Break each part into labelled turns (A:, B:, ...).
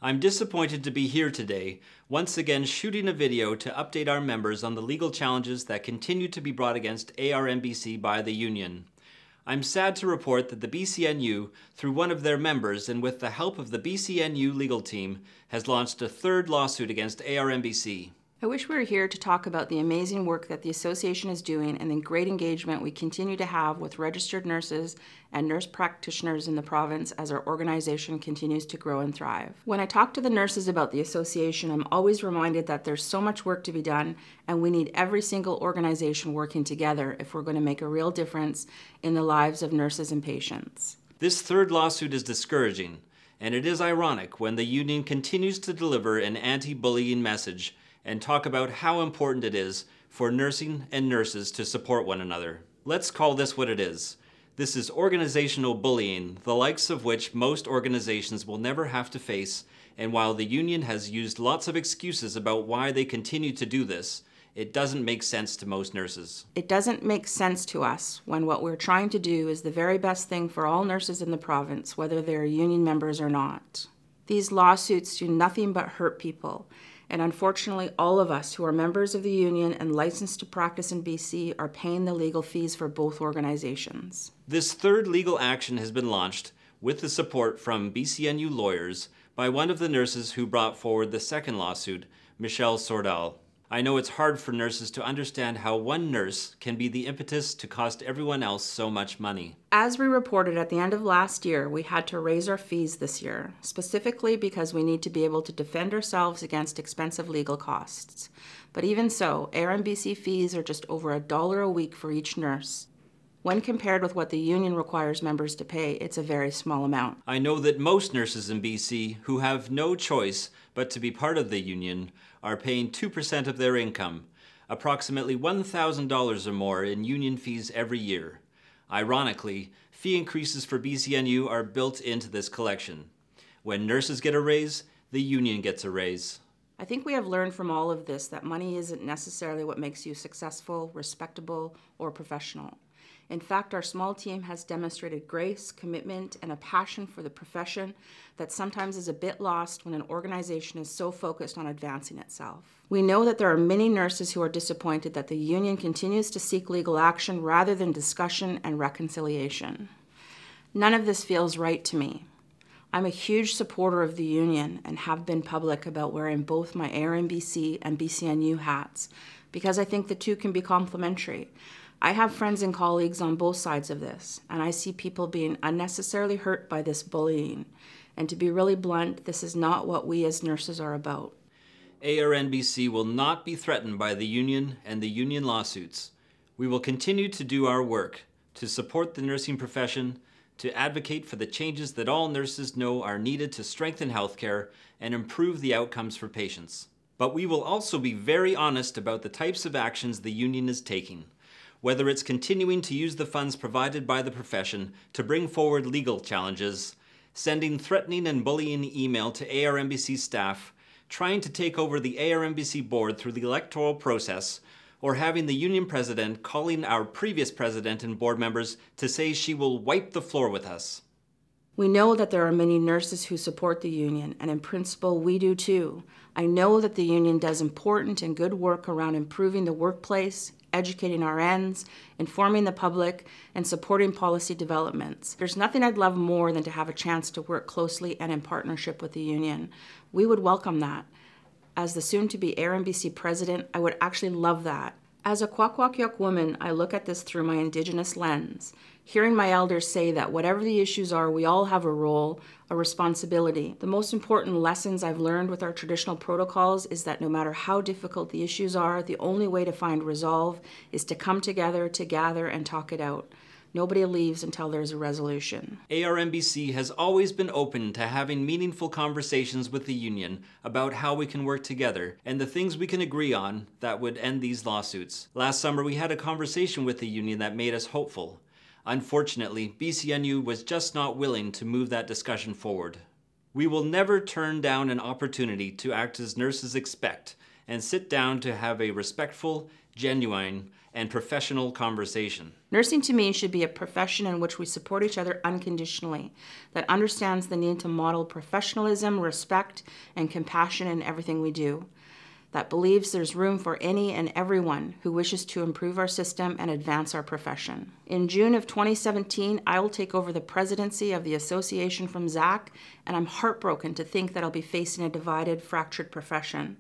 A: I'm disappointed to be here today, once again shooting a video to update our members on the legal challenges that continue to be brought against ARNBC by the union. I'm sad to report that the BCNU, through one of their members and with the help of the BCNU legal team, has launched a third lawsuit against ARNBC.
B: I wish we were here to talk about the amazing work that the association is doing and the great engagement we continue to have with registered nurses and nurse practitioners in the province as our organization continues to grow and thrive. When I talk to the nurses about the association, I'm always reminded that there's so much work to be done and we need every single organization working together if we're going to make a real difference in the lives of nurses and patients.
A: This third lawsuit is discouraging, and it is ironic when the union continues to deliver an anti-bullying message and talk about how important it is for nursing and nurses to support one another. Let's call this what it is. This is organizational bullying, the likes of which most organizations will never have to face, and while the union has used lots of excuses about why they continue to do this, it doesn't make sense to most nurses.
B: It doesn't make sense to us when what we're trying to do is the very best thing for all nurses in the province, whether they're union members or not. These lawsuits do nothing but hurt people. And unfortunately, all of us who are members of the union and licensed to practice in BC are paying the legal fees for both organizations.
A: This third legal action has been launched with the support from BCNU lawyers by one of the nurses who brought forward the second lawsuit, Michelle Sordal. I know it's hard for nurses to understand how one nurse can be the impetus to cost everyone else so much money.
B: As we reported at the end of last year, we had to raise our fees this year, specifically because we need to be able to defend ourselves against expensive legal costs. But even so, ARNBC fees are just over $1 a week for each nurse. When compared with what the union requires members to pay, it's a very small amount.
A: I know that most nurses in BC who have no choice but to be part of the union are paying 2% of their income, approximately $1,000 or more in union fees every year. Ironically, fee increases for BCNU are built into this collection. When nurses get a raise, the union gets a raise.
B: I think we have learned from all of this that money isn't necessarily what makes you successful, respectable, or professional. In fact, our small team has demonstrated grace, commitment, and a passion for the profession that sometimes is a bit lost when an organization is so focused on advancing itself. We know that there are many nurses who are disappointed that the union continues to seek legal action rather than discussion and reconciliation. None of this feels right to me. I'm a huge supporter of the union and have been public about wearing both my ARNBC and BCNU hats because I think the two can be complementary. I have friends and colleagues on both sides of this, and I see people being unnecessarily hurt by this bullying. And to be really blunt, this is not what we as nurses are about.
A: ARNBC will not be threatened by the union and the union lawsuits. We will continue to do our work, to support the nursing profession, to advocate for the changes that all nurses know are needed to strengthen healthcare and improve the outcomes for patients. But we will also be very honest about the types of actions the union is taking. Whether it's continuing to use the funds provided by the profession to bring forward legal challenges, sending threatening and bullying email to ARNBC staff, trying to take over the ARNBC board through the electoral process, or having the union president calling our previous president and board members to say she will wipe the floor with us.
B: We know that there are many nurses who support the union, and in principle, we do too. I know that the union does important and good work around improving the workplace, educating RNs, informing the public, and supporting policy developments. There's nothing I'd love more than to have a chance to work closely and in partnership with the union. We would welcome that. As the soon-to-be ARNBC president, I would actually love that. As a Kwakwaka'wakw woman, I look at this through my Indigenous lens, hearing my elders say that whatever the issues are, we all have a role, a responsibility. The most important lessons I've learned with our traditional protocols is that no matter how difficult the issues are, the only way to find resolve is to come together, to gather, and talk it out. Nobody leaves until there's a resolution.
A: ARNBC has always been open to having meaningful conversations with the union about how we can work together and the things we can agree on that would end these lawsuits. Last summer we had a conversation with the union that made us hopeful. Unfortunately, BCNU was just not willing to move that discussion forward. We will never turn down an opportunity to act as nurses expect and sit down to have a respectful, genuine, and professional conversation.
B: Nursing to me should be a profession in which we support each other unconditionally, that understands the need to model professionalism, respect, and compassion in everything we do, that believes there's room for any and everyone who wishes to improve our system and advance our profession. In June of 2017, I will take over the presidency of the association from Zach, and I'm heartbroken to think that I'll be facing a divided, fractured profession.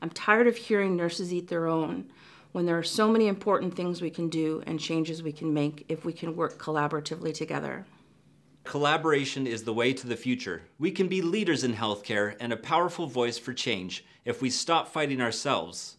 B: I'm tired of hearing nurses eat their own, when there are so many important things we can do and changes we can make if we can work collaboratively together.
A: Collaboration is the way to the future. We can be leaders in healthcare and a powerful voice for change if we stop fighting ourselves.